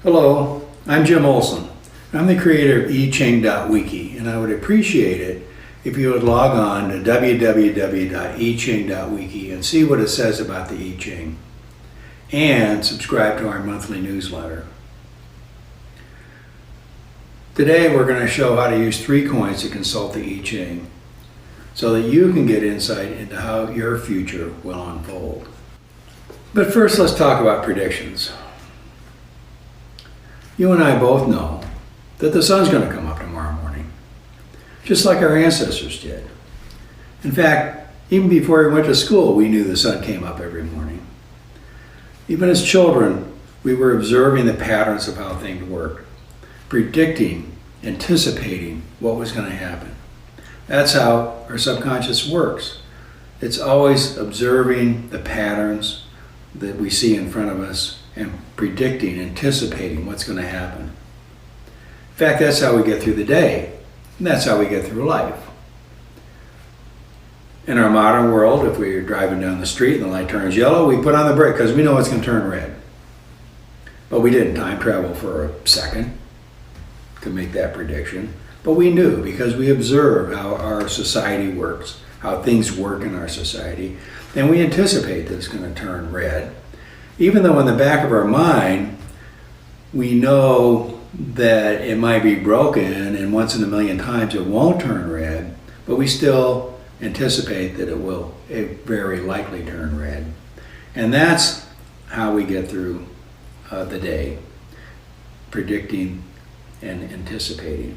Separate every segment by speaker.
Speaker 1: Hello, I'm Jim Olson. I'm the creator of iChing.wiki, and I would appreciate it if you would log on to www.iching.wiki and see what it says about the I Ching, and subscribe to our monthly newsletter. Today we're going to show how to use 3 coins to consult the I Ching so that you can get insight into how your future will unfold. But first, let's talk about predictions. You and I both know that the sun's going to come up tomorrow morning, just like our ancestors did. In fact, even before we went to school, we knew the sun came up every morning. Even as children, we were observing the patterns of how things worked, predicting, anticipating what was going to happen. That's how our subconscious works. It's always observing the patterns that we see in front of us and predicting, anticipating what's going to happen. In fact, that's how we get through the day, and that's how we get through life. In our modern world, if we're driving down the street and the light turns yellow, we put on the brake because we know it's going to turn red. But we didn't time travel for a second to make that prediction. But we knew because we observe how our society works, how things work in our society, and we anticipate that it's going to turn red. Even though in the back of our mind, we know that it might be broken and once in a million times it won't turn red, but we still anticipate that it very likely turn red. And that's how we get through the day, predicting and anticipating.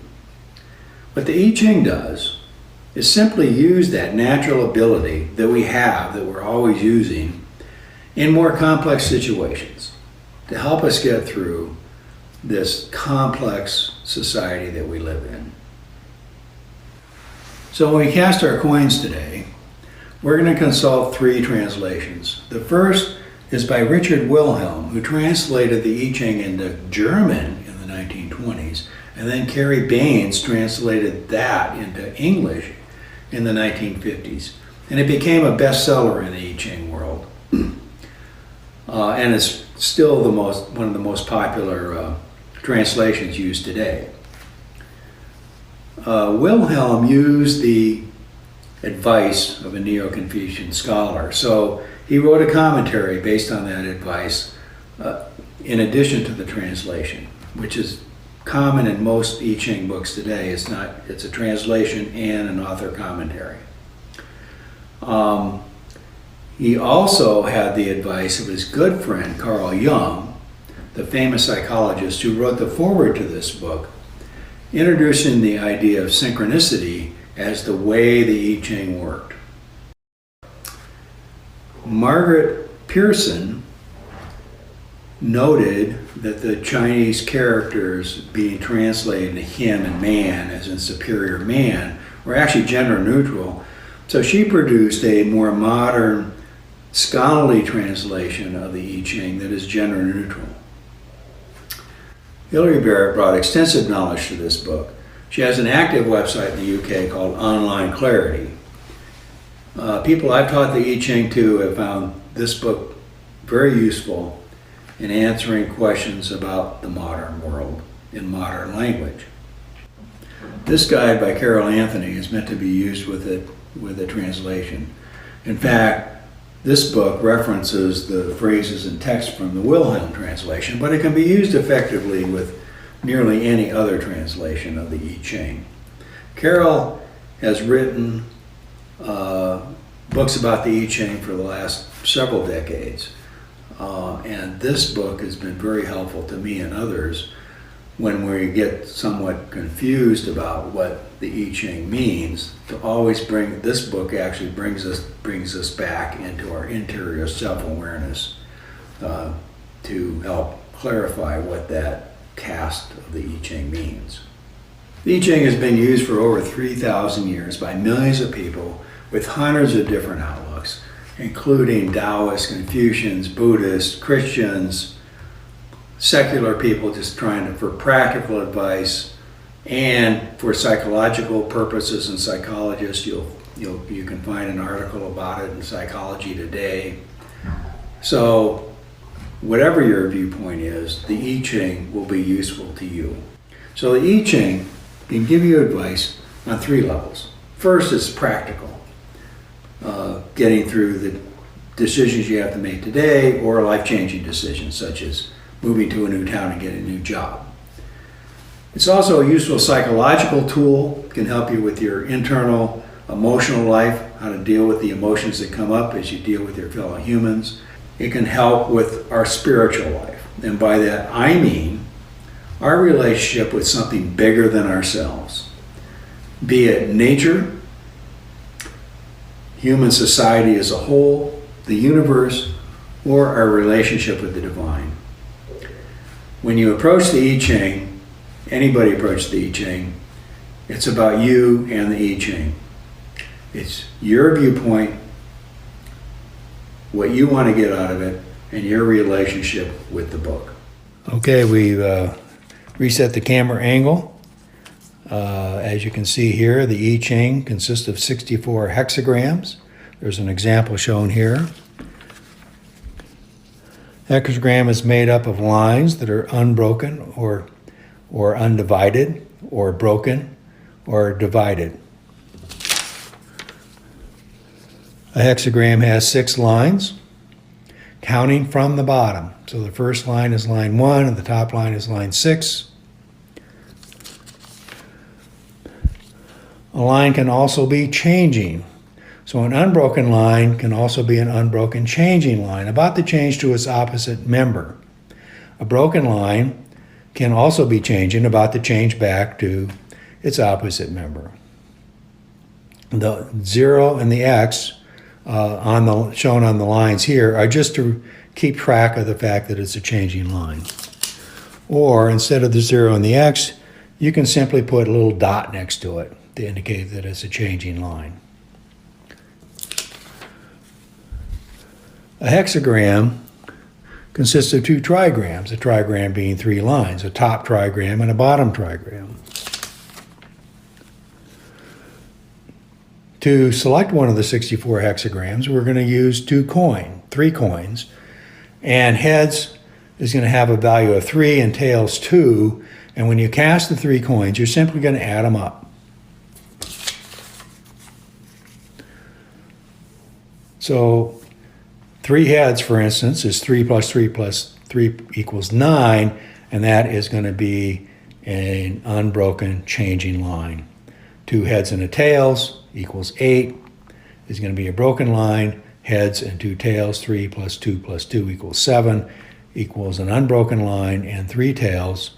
Speaker 1: What the I Ching does is simply use that natural ability that we have, that we're always using, in more complex situations to help us get through this complex society that we live in. So when we cast our coins today, we're going to consult 3 translations. The first is by Richard Wilhelm, who translated the I Ching into German in the 1920s, and then Carrie Baines translated that into English in the 1950s. And it became a bestseller in the I Ching world. And it's still one of the most popular translations used today. Wilhelm used the advice of a Neo-Confucian scholar. So he wrote a commentary based on that advice in addition to the translation, which is common in most I Ching books today. It's a translation and an author commentary. He also had the advice of his good friend Carl Jung, the famous psychologist who wrote the foreword to this book, introducing the idea of synchronicity as the way the I Ching worked. Margaret Pearson noted that the Chinese characters being translated into him and man, as in superior man, were actually gender neutral. So she produced a more modern, scholarly translation of the I Ching that is gender neutral. Hilary Barrett brought extensive knowledge to this book. She has an active website in the UK called Online Clarity. People I've taught the I Ching to have found this book very useful in answering questions about the modern world in modern language. This guide by Carol Anthony is meant to be used with a translation. In fact, this book references the phrases and text from the Wilhelm translation, but it can be used effectively with nearly any other translation of the I Ching. Carol has written books about the I Ching for the last several decades, and this book has been very helpful to me and others when we get somewhat confused about what the I Ching means. To always this book actually brings us back into our interior self-awareness to help clarify what that cast of the I Ching means. The I Ching has been used for over 3,000 years by millions of people with hundreds of different outlooks, including Taoists, Confucians, Buddhists, Christians, secular people just for practical advice, and for psychological purposes. And psychologists, you can find an article about it in Psychology Today. So whatever your viewpoint is, the I Ching will be useful to you. So the I Ching can give you advice on 3 levels. First is practical, getting through the decisions you have to make today or life-changing decisions such as moving to a new town and getting a new job. It's also a useful psychological tool. It can help you with your internal emotional life, how to deal with the emotions that come up as you deal with your fellow humans. It can help with our spiritual life. And by that I mean our relationship with something bigger than ourselves. Be it nature, human society as a whole, the universe, or our relationship with the divine. When you approach the I Ching, anybody approach the I Ching, it's about you and the I Ching. It's your viewpoint, what you want to get out of it, and your relationship with the book. Okay, we've reset the camera angle. As you can see here, the I Ching consists of 64 hexagrams. There's an example shown here. Hexagram is made up of lines that are unbroken or undivided, or broken or divided. A hexagram has 6 lines, counting from the bottom. So the first line is line 1, and the top line is line 6. A line can also be changing. So an unbroken line can also be an unbroken changing line, about to change to its opposite member. A broken line can also be changing, about to change back to its opposite member. The 0 and the X shown on the lines here are just to keep track of the fact that it's a changing line. Or instead of the 0 and the X, you can simply put a little dot next to it to indicate that it's a changing line. A hexagram consists of 2 trigrams, a trigram being 3 lines, a top trigram and a bottom trigram. To select one of the 64 hexagrams, we're going to use 3 coins, and heads is going to have a value of 3 and tails 2, and when you cast the 3 coins, you're simply going to add them up. So 3 heads, for instance, is 3 plus 3 plus 3 equals 9, and that is going to be an unbroken changing line. 2 heads and a tails equals 8 is going to be a broken line. Heads and 2 tails, 3 plus 2 plus 2 equals 7, equals an unbroken line. And 3 tails,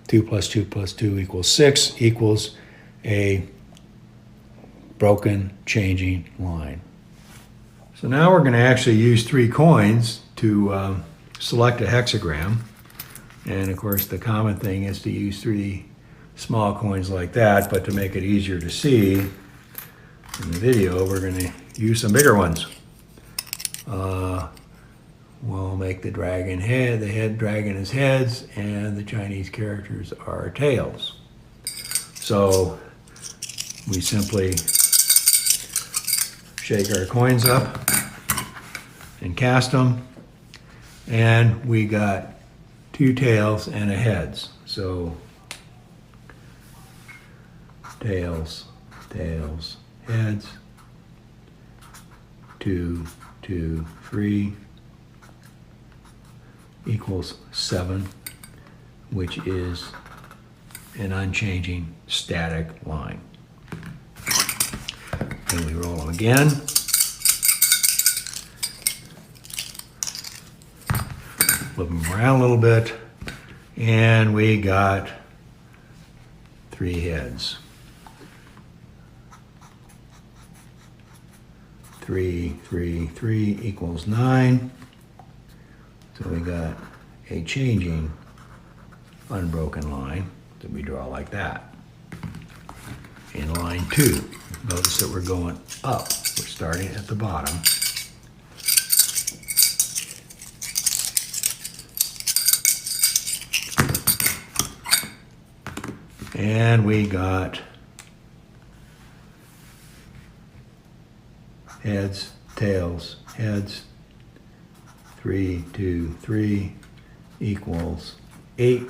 Speaker 1: 2 plus 2 plus 2 equals 6, equals a broken changing line. So now we're going to actually use 3 coins to select a hexagram. And of course the common thing is to use 3 small coins like that, but to make it easier to see in the video, we're going to use some bigger ones. We'll make the head dragon is heads, and the Chinese characters are tails. So we simply shake our coins up and cast them, and we got 2 tails and a heads. So tails, tails, heads, 2, 2, 3 equals 7, which is an unchanging static line. And we roll them again. Flip them around a little bit, and we got 3 heads. 3, 3, 3 equals 9. So we got a changing unbroken line that we draw like that. In line 2, notice that we're going up. We're starting at the bottom. And we got heads, tails, heads, 3, 2, 3 equals 8.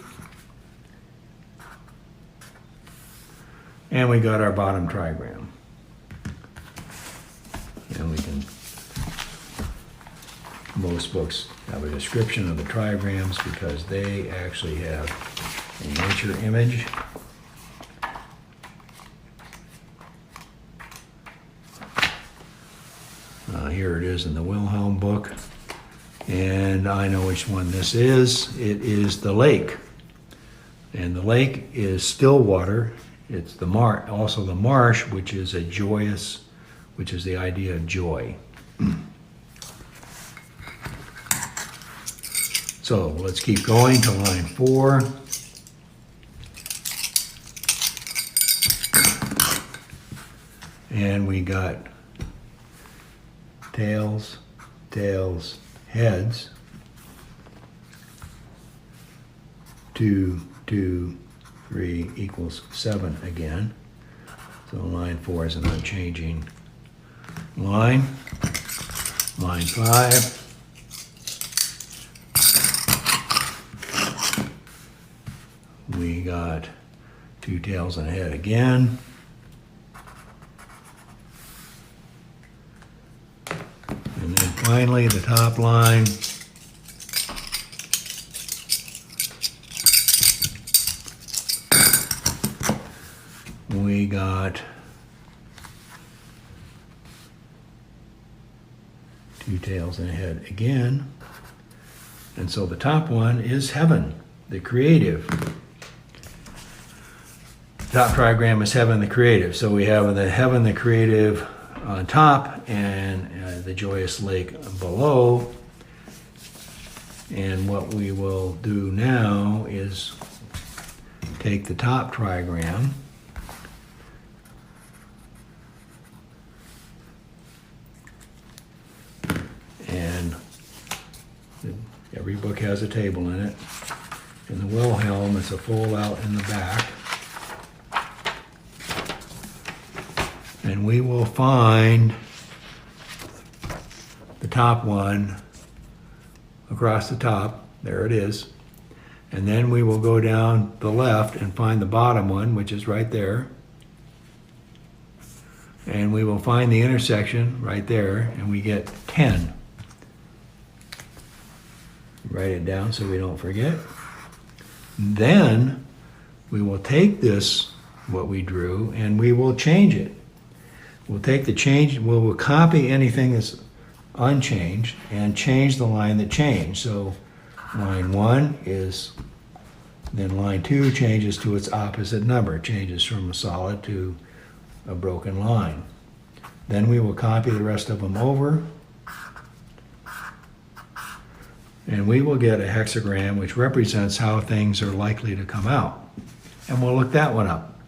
Speaker 1: And we got our bottom trigram. And we can, most books have a description of the trigrams because they actually have a nature image. Here it is in the Wilhelm book. And I know which one this is. It is the lake. And the lake is still water. It's the also the marsh, which is a joyous, which is the idea of joy. So let's keep going to line 4. And we got tails, tails, heads. 2, 2, 3 equals 7 again. So line 4 is an unchanging line. Line 5. We got 2 tails and a head again. And then finally the top line. We got 2 tails and a head again. And so the top one is heaven, the creative. Top trigram is heaven, the creative. So we have the heaven, the creative on top and the joyous lake below. And what we will do now is take the top trigram and every book has a table in it. In the Wilhelm, it's a fold out in the back. And we will find the top one across the top. There it is. And then we will go down the left and find the bottom one, which is right there. And we will find the intersection right there, and we get 10. Write it down so we don't forget. Then we will take this, what we drew, and we will change it. We'll take the change, we'll copy anything that's unchanged and change the line that changed. So line 1 is, then line 2 changes to its opposite number. It changes from a solid to a broken line. Then we will copy the rest of them over. And we will get a hexagram which represents how things are likely to come out. And we'll look that one up.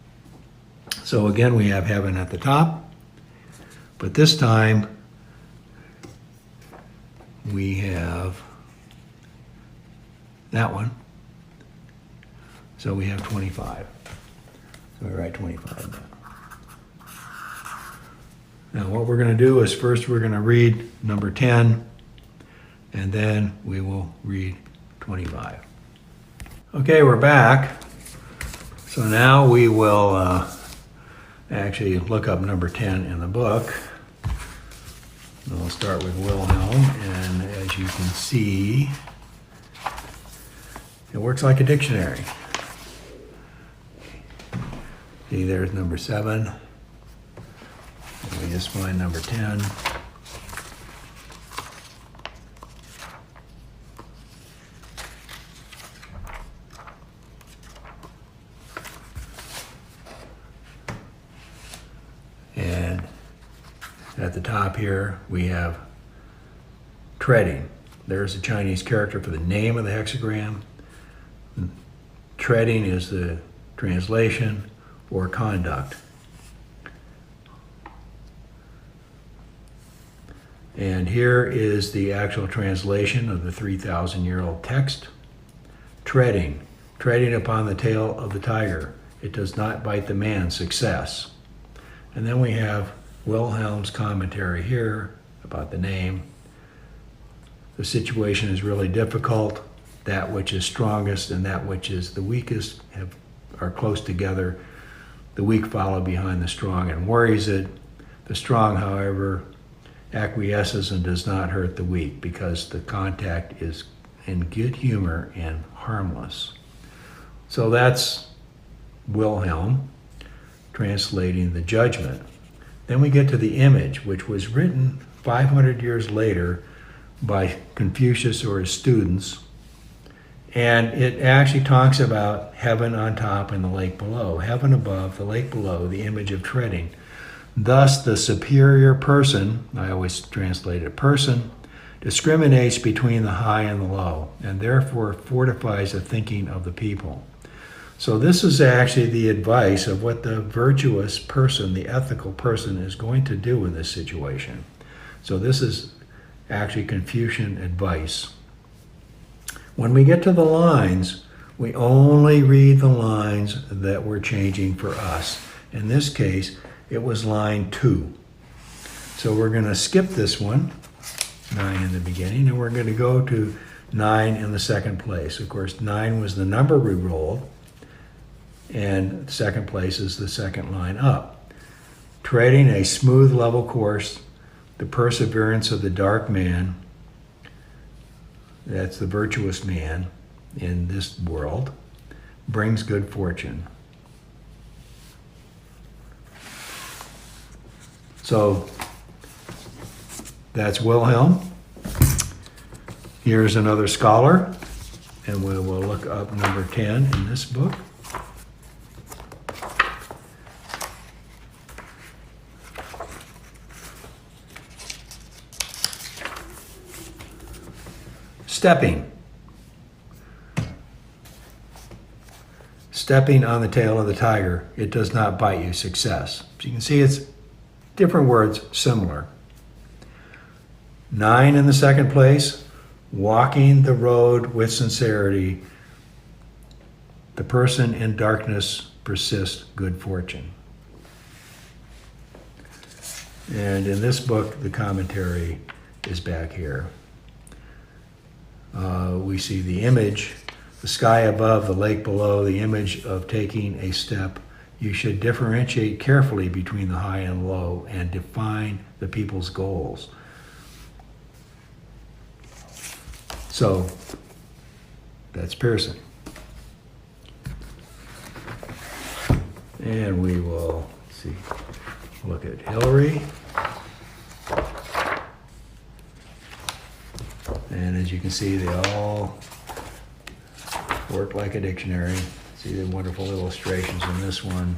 Speaker 1: So again, we have heaven at the top. But this time, we have that one. So we have 25. So we write 25 down. Now what we're going to do is first we're going to read number 10, and then we will read 25. Okay, we're back. So now we will actually look up number 10 in the book. And we'll start with Wilhelm, and as you can see, it works like a dictionary. See, there's number 7. And we just find number 10. And at the top here, we have treading. There's a Chinese character for the name of the hexagram. Treading is the translation, or conduct. And here is the actual translation of the 3,000-year-old text. Treading, treading upon the tail of the tiger. It does not bite the man, success. And then we have Wilhelm's commentary here about the name. the situation is really difficult, that which is strongest and that which is the weakest are close together. The weak follow behind the strong and worries it. The strong, however, acquiesces and does not hurt the weak because the contact is in good humor and harmless. So that's Wilhelm translating the judgment. Then we get to the image, which was written 500 years later by Confucius or his students. And it actually talks about heaven on top and the lake below. Heaven above, the lake below, the image of treading. Thus, the superior person, I always translate it person, discriminates between the high and the low, and therefore fortifies the thinking of the people. So this is actually the advice of what the virtuous person, the ethical person, is going to do in this situation. So this is actually Confucian advice. When we get to the lines, we only read the lines that we're changing for us. In this case, it was line 2. So we're going to skip this one, 9 in the beginning, and we're going to go to 9 in the second place. Of course, 9 was the number we rolled, and second place is the second line up. Treading a smooth, level course, the perseverance of the dark man, that's the virtuous man in this world, brings good fortune. So that's Wilhelm. Here's another scholar, and we will look up number 10 in this book. Stepping. Stepping on the tail of the tiger, it does not bite you, success. So you can see it's different words, similar. 9 in the second place, walking the road with sincerity. The person in darkness persists good fortune. And in this book, the commentary is back here. We see the image, the sky above, the lake below, the image of taking a step. You should differentiate carefully between the high and low and define the people's goals. So that's Pearson. And we will look at Hillary. And as you can see, they all work like a dictionary. See the wonderful illustrations in this one.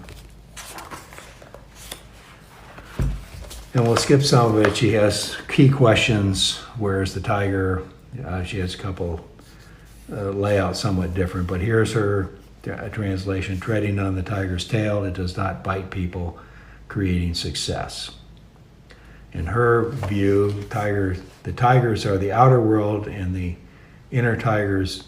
Speaker 1: And we'll skip some of it. She has key questions. Where's the tiger? She has a couple layouts somewhat different, but here's her translation. Treading on the tiger's tail, it does not bite people, creating success. In her view, the tigers are the outer world and the inner tigers,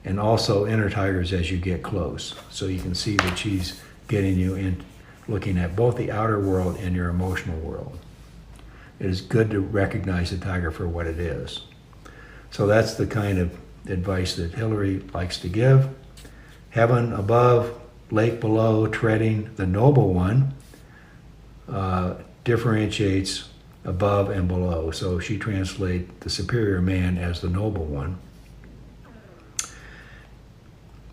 Speaker 1: and also inner tigers as you get close. So you can see that she's getting you in, looking at both the outer world and your emotional world. It is good to recognize the tiger for what it is. So that's the kind of advice that Hillary likes to give. Heaven above, lake below, treading the noble one, differentiates above and below. So she translates the superior man as the noble one,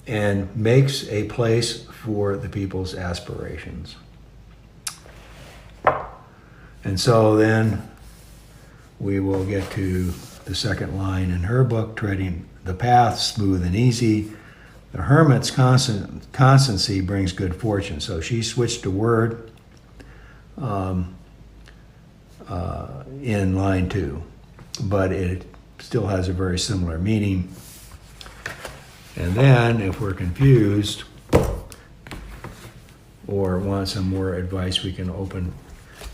Speaker 1: and makes a place for the people's aspirations. And so then we will get to the second line in her book, treading the path smooth and easy. The hermit's constancy brings good fortune. So she switched a word in line 2, but it still has a very similar meaning. And then if we're confused or want some more advice, we can open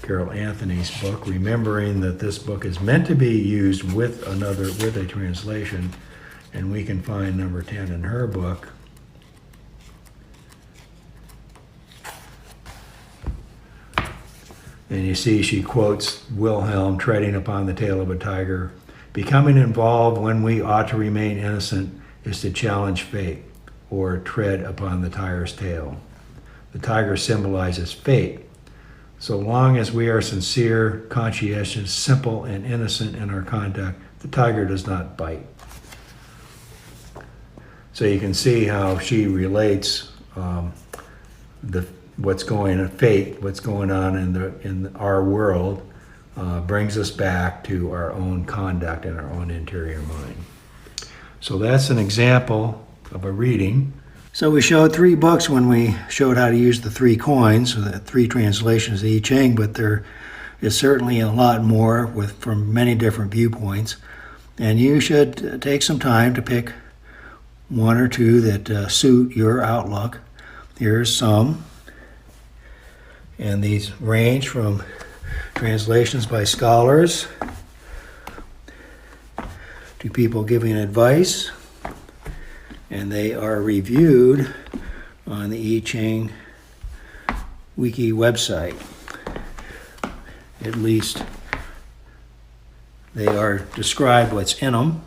Speaker 1: Carol Anthony's book, remembering that this book is meant to be used with a translation, and we can find number 10 in her book. And you see she quotes Wilhelm, treading upon the tail of a tiger, Becoming involved when we ought to remain innocent is to challenge fate or tread upon the tiger's tail. The tiger symbolizes fate. So long as we are sincere, conscientious, simple, and innocent in our conduct, the tiger does not bite. So you can see how she relates what's going on, fate, what's going on in our world, brings us back to our own conduct and our own interior mind. So that's an example of a reading. So we showed 3 books when we showed how to use the 3 coins, or the 3 translations of I Ching, but there is certainly a lot more from many different viewpoints. And you should take some time to pick 1 or 2 that suit your outlook. Here's some. And these range from translations by scholars to people giving advice. And they are reviewed on the I Ching wiki website. At least they are described what's in them.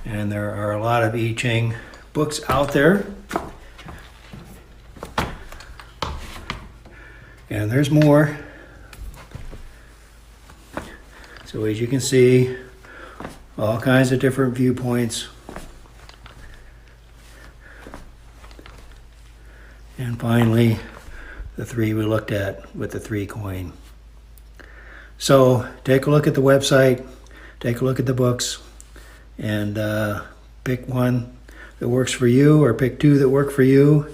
Speaker 1: And there are a lot of I Ching books out there. And there's more. So as you can see, all kinds of different viewpoints. And finally, the 3 we looked at with the 3 coin. So take a look at the website, take a look at the books, and pick 1 that works for you, or pick 2 that work for you,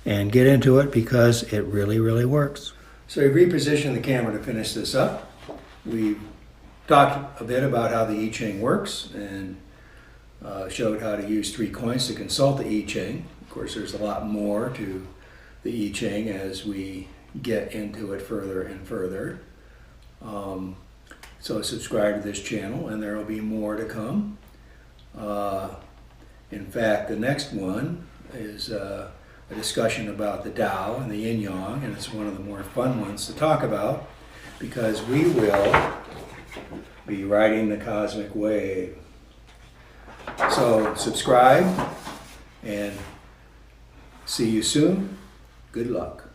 Speaker 1: and get into it, because it really, really works. So we've repositioned the camera to finish this up. We've talked a bit about how the I Ching works, and showed how to use 3 coins to consult the I Ching. Of course, there's a lot more to the I Ching as we get into it further and further. So subscribe to this channel, and there will be more to come. In fact, the next one is a discussion about the Tao and the Yin Yang, and it's one of the more fun ones to talk about, because we will be riding the cosmic wave. So subscribe, and see you soon. Good luck.